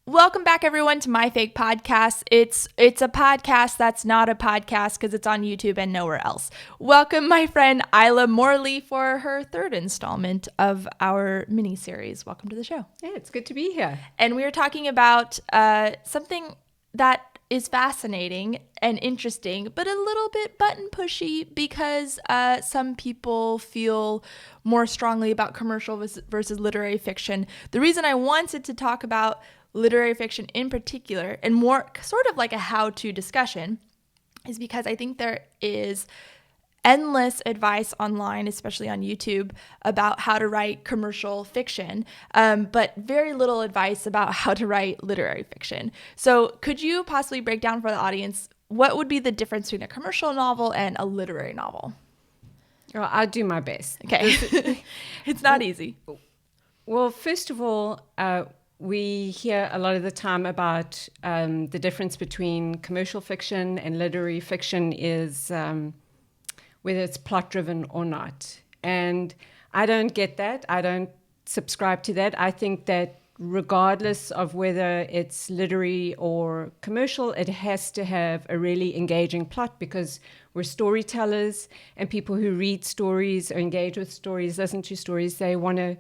Welcome back, everyone, to My Fake Podcast. It's a podcast that's not a podcast because it's on YouTube and nowhere else. Welcome, my friend Isla Morley, for her third installment of our mini-series. Welcome to the show. Yeah, it's good to be here. And we are talking about something that is fascinating and interesting, but a little bit button pushy because some people feel more strongly about commercial versus literary fiction. The reason I wanted to talk about literary fiction in particular, and more sort of like a how-to discussion, is because I think there is endless advice online, especially on YouTube, about how to write commercial fiction, but very little advice about how to write literary fiction. So could you possibly break down for the audience what would be the difference between a commercial novel and a literary novel? Well, I'll do my best. Okay. It's not easy. Well, first of all, we hear a lot of the time about the difference between commercial fiction and literary fiction is whether it's plot-driven or not. And I don't get that. I don't subscribe to that. I think that regardless of whether it's literary or commercial, it has to have a really engaging plot because we're storytellers, and people who read stories or engage with stories, listen to stories, they want to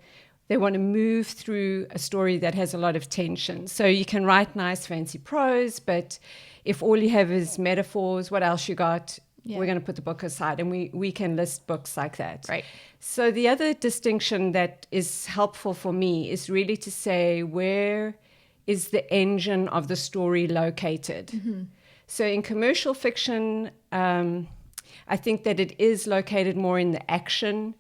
move through a story that has a lot of tension. So you can write nice, fancy prose, but if all you have is metaphors, what else you got? Yeah. We're going to put the book aside, and we can list books like that. Right. So the other distinction that is helpful for me is really to say, where is the engine of the story located? Mm-hmm. So in commercial fiction, I think that it is located more in the action.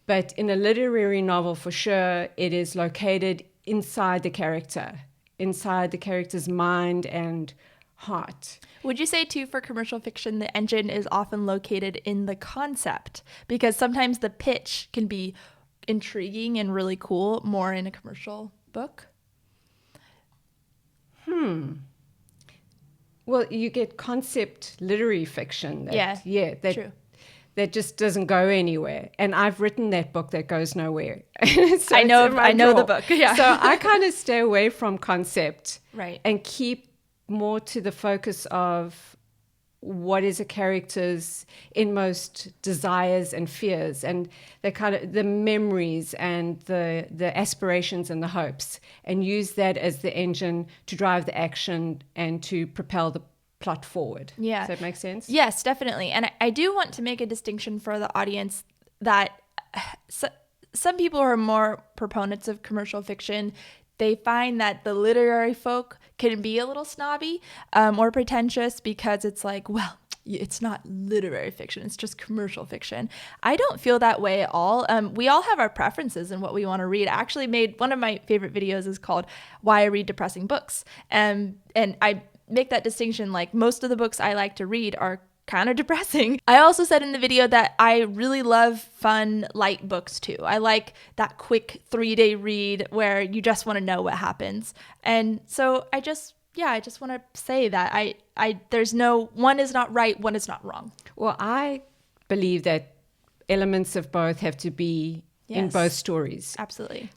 But in a literary novel, for sure, it is located inside the character's mind and heart. Would you say, too, for commercial fiction, the engine is often located in the concept? Because sometimes the pitch can be intriguing and really cool more in a commercial book. Well, you get concept literary fiction. True. That just doesn't go anywhere. And I've written that book that goes nowhere. So I know the book. Yeah. So I kind of stay away from concept. Right. And keep more to the focus of what is a character's inmost desires and fears, and the kind of the memories and the aspirations and the hopes, and use that as the engine to drive the action and to propel the plot forward. Yeah. Does that make sense? Yes, definitely. And I do want to make a distinction for the audience that some people who are more proponents of commercial fiction, they find that the literary folk can be a little snobby or pretentious because it's like, well, it's not literary fiction, it's just commercial fiction. I don't feel that way at all. We all have our preferences in what we want to read. I actually made one of my favorite videos is called Why I Read Depressing Books. And I make that distinction, like most of the books I like to read are kind of depressing. I also said in the video that I really love fun, light books too. I like that quick 3-day read where you just want to know what happens. And so I just want to say that there's no, one is not right, one is not wrong. Well, I believe that elements of both have to be in both stories. Absolutely.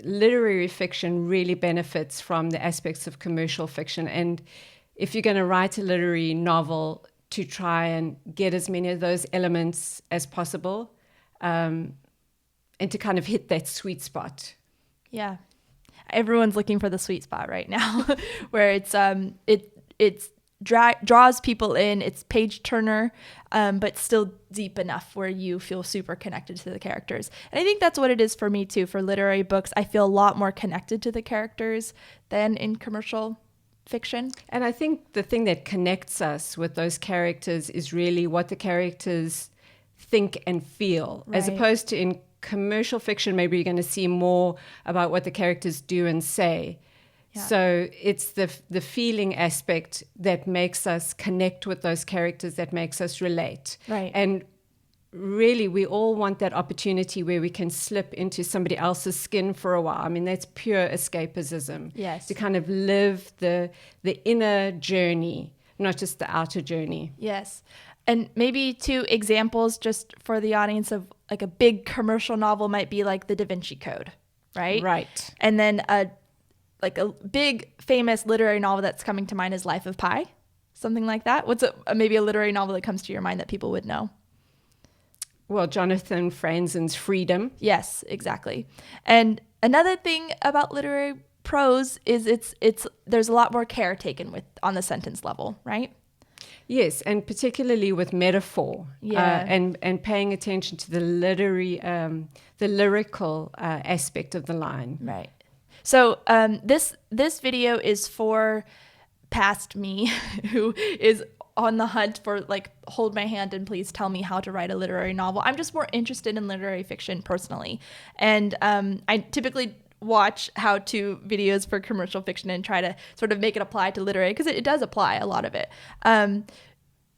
Literary fiction really benefits from the aspects of commercial fiction. And if you're going to write a literary novel, to try and get as many of those elements as possible, and to kind of hit that sweet spot. Yeah. Everyone's looking for the sweet spot right now where it's draws people in, it's page turner, but still deep enough where you feel super connected to the characters. And I think that's what it is for me too. For literary books, I feel a lot more connected to the characters than in commercial fiction. And I think the thing that connects us with those characters is really what the characters think and feel, right, as opposed to in commercial fiction, maybe you're going to see more about what the characters do and say. Yeah. So it's the feeling aspect that makes us connect with those characters, that makes us relate. Right. And really, we all want that opportunity where we can slip into somebody else's skin for a while. I mean, that's pure escapism. Yes. To kind of live the inner journey, not just the outer journey. Yes. And maybe 2 examples just for the audience of like a big commercial novel might be like The Da Vinci Code, right? Right. And then a like a big famous literary novel that's coming to mind is Life of Pi, something like that. What's maybe a literary novel that comes to your mind that people would know? Well, Jonathan Franzen's Freedom. Yes, exactly. And another thing about literary prose is it's there's a lot more care taken with on the sentence level, right? Yes, and particularly with metaphor, Yeah. and paying attention to the lyrical aspect of the line. Right. So this video is for past me, who is on the hunt for like, hold my hand and please tell me how to write a literary novel. I'm just more interested in literary fiction personally, and I typically watch how-to videos for commercial fiction and try to sort of make it apply to literary, because it does apply, a lot of it.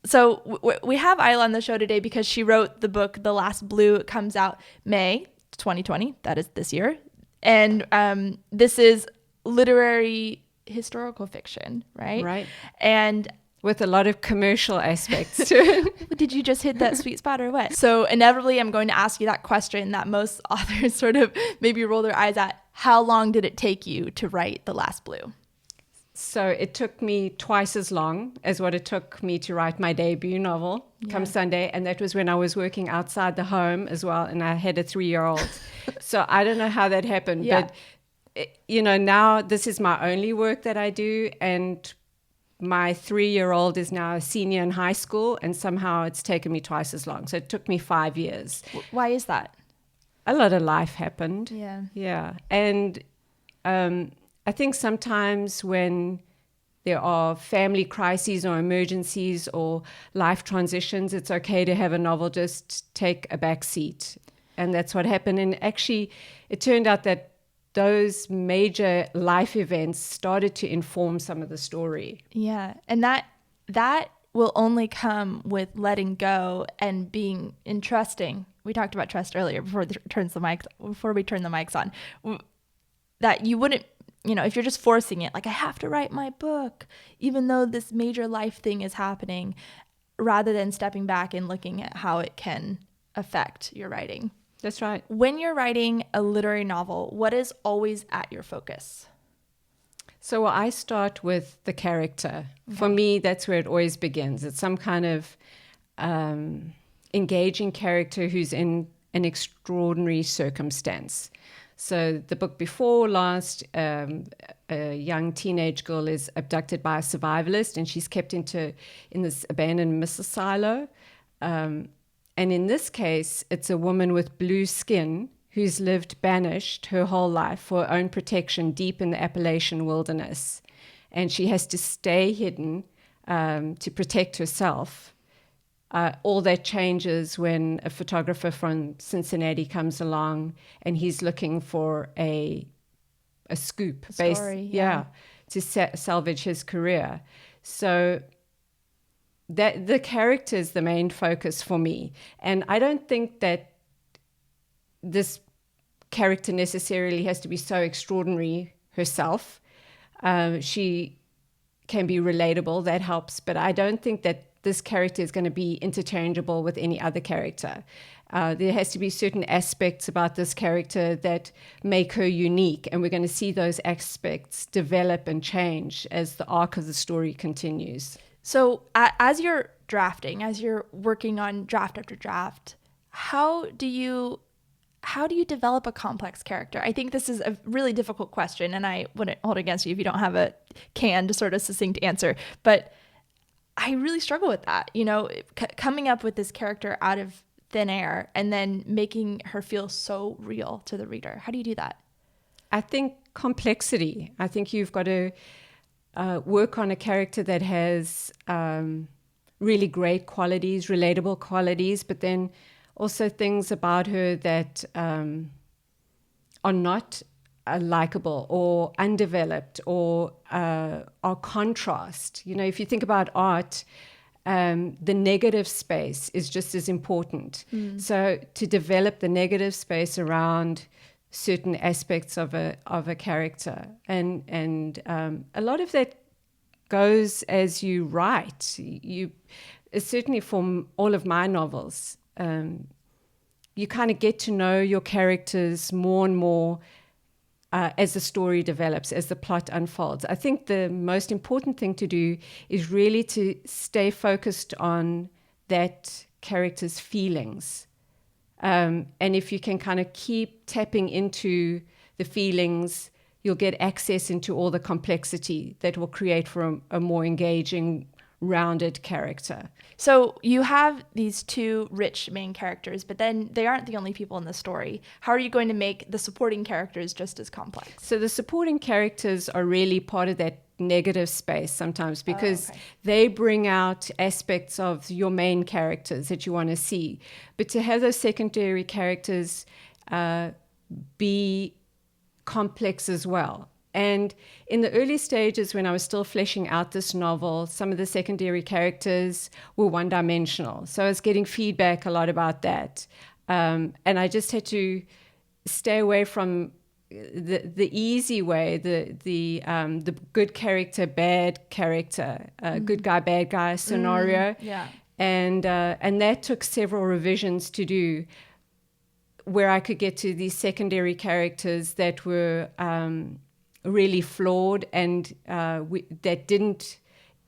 So we have Isla on the show today because she wrote the book The Last Blue. It comes out May 2020. That is this year. And this is literary historical fiction, right? Right. And With a lot of commercial aspects to it. did you just hit that sweet spot or what? So inevitably, I'm going to ask you that question that most authors sort of maybe roll their eyes at. How long did it take you to write The Last Blue? So it took me twice as long as what it took me to write my debut novel, Come Sunday. And that was when I was working outside the home as well. And I had a 3-year-old. So I don't know how that happened. Yeah. But, now this is my only work that I do. And my 3-year-old is now a senior in high school. And somehow it's taken me twice as long. So it took me 5 years. Why is that? A lot of life happened. Yeah. Yeah. And I think sometimes when there are family crises or emergencies or life transitions, it's okay to have a novel just take a back seat. And that's what happened. And actually, it turned out that those major life events started to inform some of the story. Yeah. And that will only come with letting go and being entrusting. We talked about trust earlier before we turn the mics on. That you wouldn't, if you're just forcing it, like, I have to write my book, even though this major life thing is happening, rather than stepping back and looking at how it can affect your writing. That's right. When you're writing a literary novel, what is always at your focus? So I start with the character. Okay. For me, that's where it always begins. It's some kind of engaging character who's in an extraordinary circumstance. So the book before last, a young teenage girl is abducted by a survivalist, and she's kept in this abandoned missile silo. And in this case, it's a woman with blue skin who's lived banished her whole life for her own protection deep in the Appalachian wilderness. And she has to stay hidden to protect herself. All that changes when a photographer from Cincinnati comes along and he's looking for a scoop, story, to salvage his career. So that the character is the main focus for me. And I don't think that this character necessarily has to be so extraordinary herself. She can be relatable, that helps, but I don't think that this character is going to be interchangeable with any other character. There has to be certain aspects about this character that make her unique, and we're going to see those aspects develop and change as the arc of the story continues. So as you're drafting, as you're working on draft after draft, how do you develop a complex character? I think this is a really difficult question, and I wouldn't hold it against you if you don't have a canned sort of succinct answer, but I really struggle with that, coming up with this character out of thin air and then making her feel so real to the reader. How do you do that? I think complexity. I think you've got to work on a character that has really great qualities, relatable qualities, but then also things about her that are not likable or undeveloped or are contrast. If you think about art, the negative space is just as important. So to develop the negative space around certain aspects of a character, and a lot of that goes as you write. Certainly from all of my novels, you kind of get to know your characters more and more as the story develops, as the plot unfolds. I think the most important thing to do is really to stay focused on that character's feelings. And if you can kind of keep tapping into the feelings, you'll get access into all the complexity that will create for a more engaging, rounded character. So you have these two rich main characters, but then they aren't the only people in the story. How are you going to make the supporting characters just as complex? So the supporting characters are really part of that negative space sometimes, because they bring out aspects of your main characters that you want to see. But to have those secondary characters be complex as well. And in the early stages, when I was still fleshing out this novel, some of the secondary characters were one-dimensional. So I was getting feedback a lot about that. And I just had to stay away from the easy way, the good character, bad character, good guy, bad guy scenario. And that took several revisions to do, where I could get to these secondary characters that were really flawed and that didn't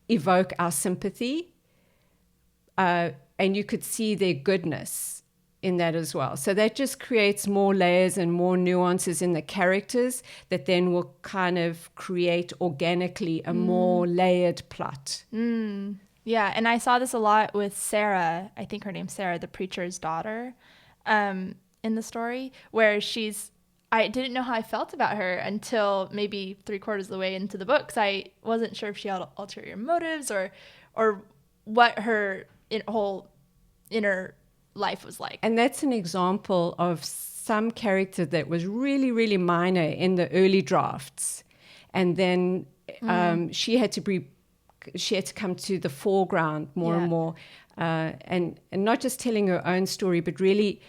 evoke our sympathy. And you could see their goodness in that as well. So that just creates more layers and more nuances in the characters that then will kind of create organically a more layered plot. Yeah, and I saw this a lot with Sarah. I think her name's Sarah, the preacher's daughter, in the story, where I didn't know how I felt about her until maybe 3/4 of the way into the book, 'cause I wasn't sure if she had ulterior motives or what her whole inner life was like. And that's an example of some character that was really, really minor in the early drafts. And then she had to come to the foreground more and more. And not just telling her own story, but really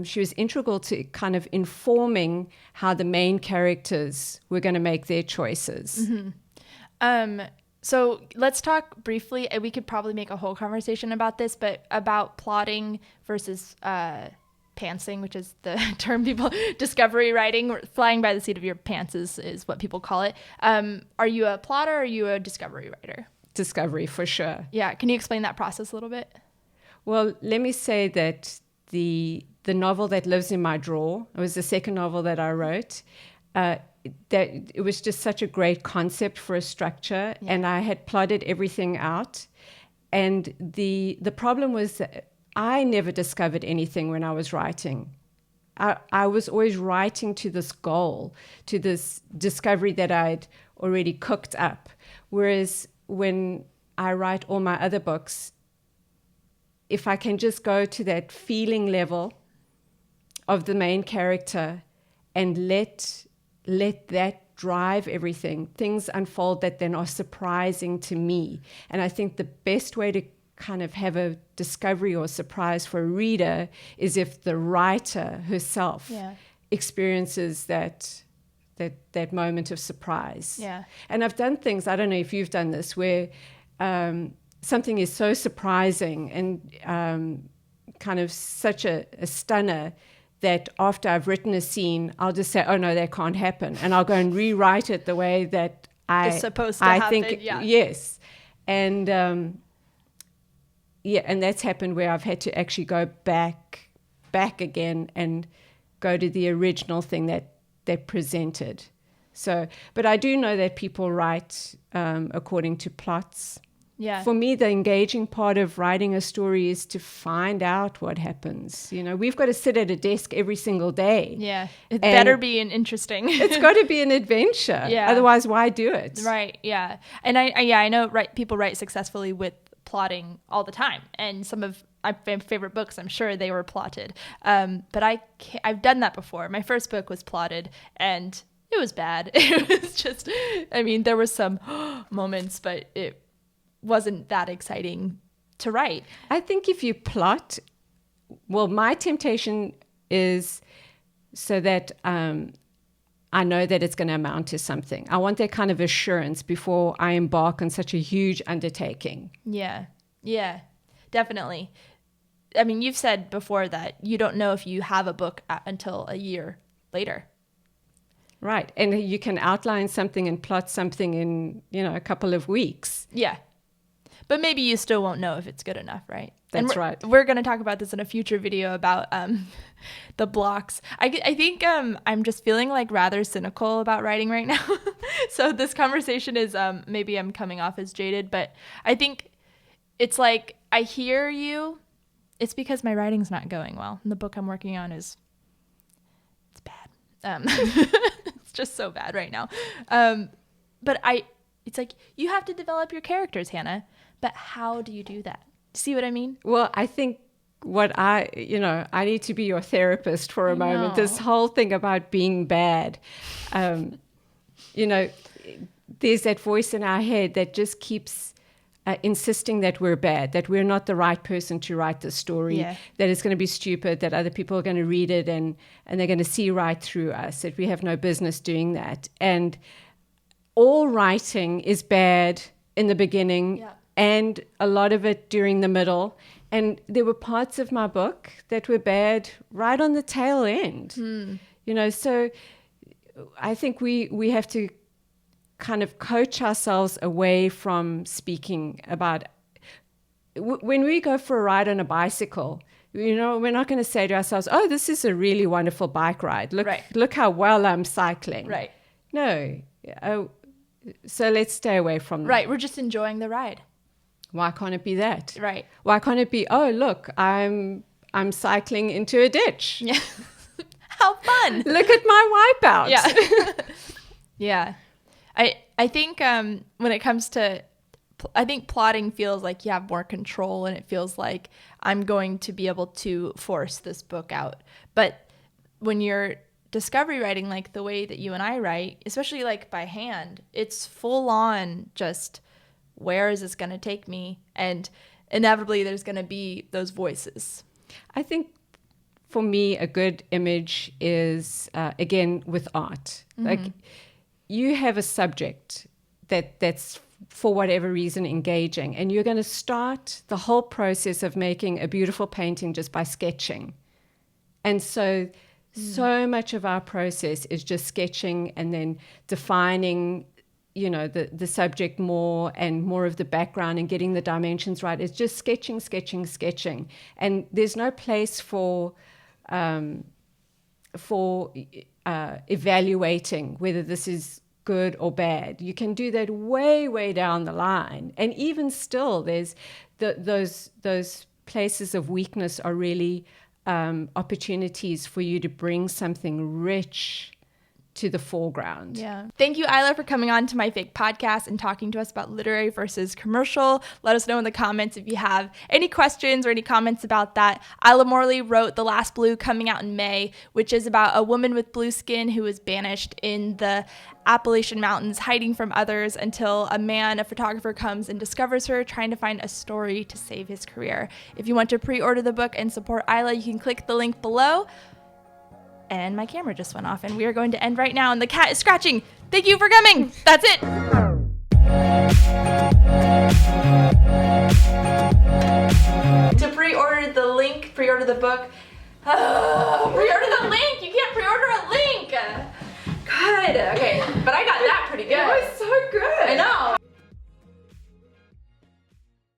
she was integral to kind of informing how the main characters were going to make their choices. So let's talk briefly, and we could probably make a whole conversation about this, but about plotting versus pantsing, which is the term people, discovery writing, flying by the seat of your pants is what people call it. Are you a plotter or are you a discovery writer? Discovery, for sure. Yeah. Can you explain that process a little bit? Well, let me say that the novel that lives in my drawer, it was the second novel that I wrote, that it was just such a great concept for a structure, and I had plotted everything out. And the problem was that I never discovered anything when I was writing. I was always writing to this goal, to this discovery that I'd already cooked up. Whereas when I write all my other books, if I can just go to that feeling level of the main character and let that drive everything, things unfold that then are surprising to me. And I think the best way to kind of have a discovery or surprise for a reader is if the writer herself experiences that moment of surprise. Yeah. And I've done things, I don't know if you've done this, where something is so surprising and kind of such a stunner that after I've written a scene, I'll just say, oh no, that can't happen. And I'll go and rewrite it the way that it's supposed to happen. Think, yes. And and that's happened where I've had to actually go back again and go to the original thing that presented. So, but I do know that people write according to plots. Yeah. For me, the engaging part of writing a story is to find out what happens. You know, we've got to sit at a desk every single day. Yeah. It better be an interesting. It's got to be an adventure. Yeah. Otherwise, why do it? Right. Yeah. And I know people write successfully with plotting all the time. And some of my favorite books, I'm sure they were plotted. But I've done that before. My first book was plotted and it was bad. It was just, I mean, there were some moments, but it wasn't that exciting to write. I think if you plot, well, my temptation is so that I know that it's going to amount to something. I want that kind of assurance before I embark on such a huge undertaking. Yeah, definitely. I mean, you've said before that you don't know if you have a book until a year later. Right. And you can outline something and plot something in, a couple of weeks. Yeah. But maybe you still won't know if it's good enough, right? That's right. We're going to talk about this in a future video about the blocks. I think I'm just feeling like rather cynical about writing right now. So this conversation is maybe I'm coming off as jaded, but I think it's like I hear you. It's because my writing's not going well. And the book I'm working on it's bad. It's just so bad right now. But it's like you have to develop your characters, Hannah. But how do you do that? See what I mean? Well, I think I need to be your therapist for a moment. This whole thing about being bad, there's that voice in our head that just keeps insisting that we're bad, that we're not the right person to write the story, that it's going to be stupid, that other people are going to read it and they're going to see right through us, that we have no business doing that. And all writing is bad in the beginning. Yeah. And a lot of it during the middle. And there were parts of my book that were bad right on the tail end. So I think we have to kind of coach ourselves away from speaking about when we go for a ride on a bicycle. We're not going to say to ourselves, oh, this is a really wonderful bike ride. Look how well I'm cycling. Right. No. So let's stay away from that. Right. We're just enjoying the ride. Why can't it be that? Right. Why can't it be, oh, look, I'm cycling into a ditch. Yeah. How fun. Look at my wipeout. Yeah. Yeah. I think when it comes to, I think plotting feels like you have more control and it feels like I'm going to be able to force this book out. But when you're discovery writing, like the way that you and I write, especially like by hand, it's full on just, where is this going to take me? And inevitably there's going to be those voices. I think for me, a good image is, again, with art. Mm-hmm. Like you have a subject that's for whatever reason engaging, and you're going to start the whole process of making a beautiful painting just by sketching. And so much of our process is just sketching and then defining the subject more and more of the background and getting the dimensions right. It's just sketching. And there's no place for evaluating whether this is good or bad. You can do that way, way down the line. And even still, there's those places of weakness are really opportunities for you to bring something rich to the foreground. Yeah. Thank you, Isla, for coming on to My Fake Podcast and talking to us about literary versus commercial. Let us know in the comments if you have any questions or any comments about that. Isla Morley wrote The Last Blue, coming out in May, which is about a woman with blue skin who is banished in the Appalachian Mountains, hiding from others until a photographer, comes and discovers her, trying to find a story to save his career. If you want to pre-order the book and support Isla, you can click the link below. And my camera just went off, and we are going to end right now, and the cat is scratching. Thank you for coming. That's it. To pre-order the link, pre-order the book. Pre-order the link. You can't pre-order a link. God. Okay, but I got that pretty good. It was so good. I know.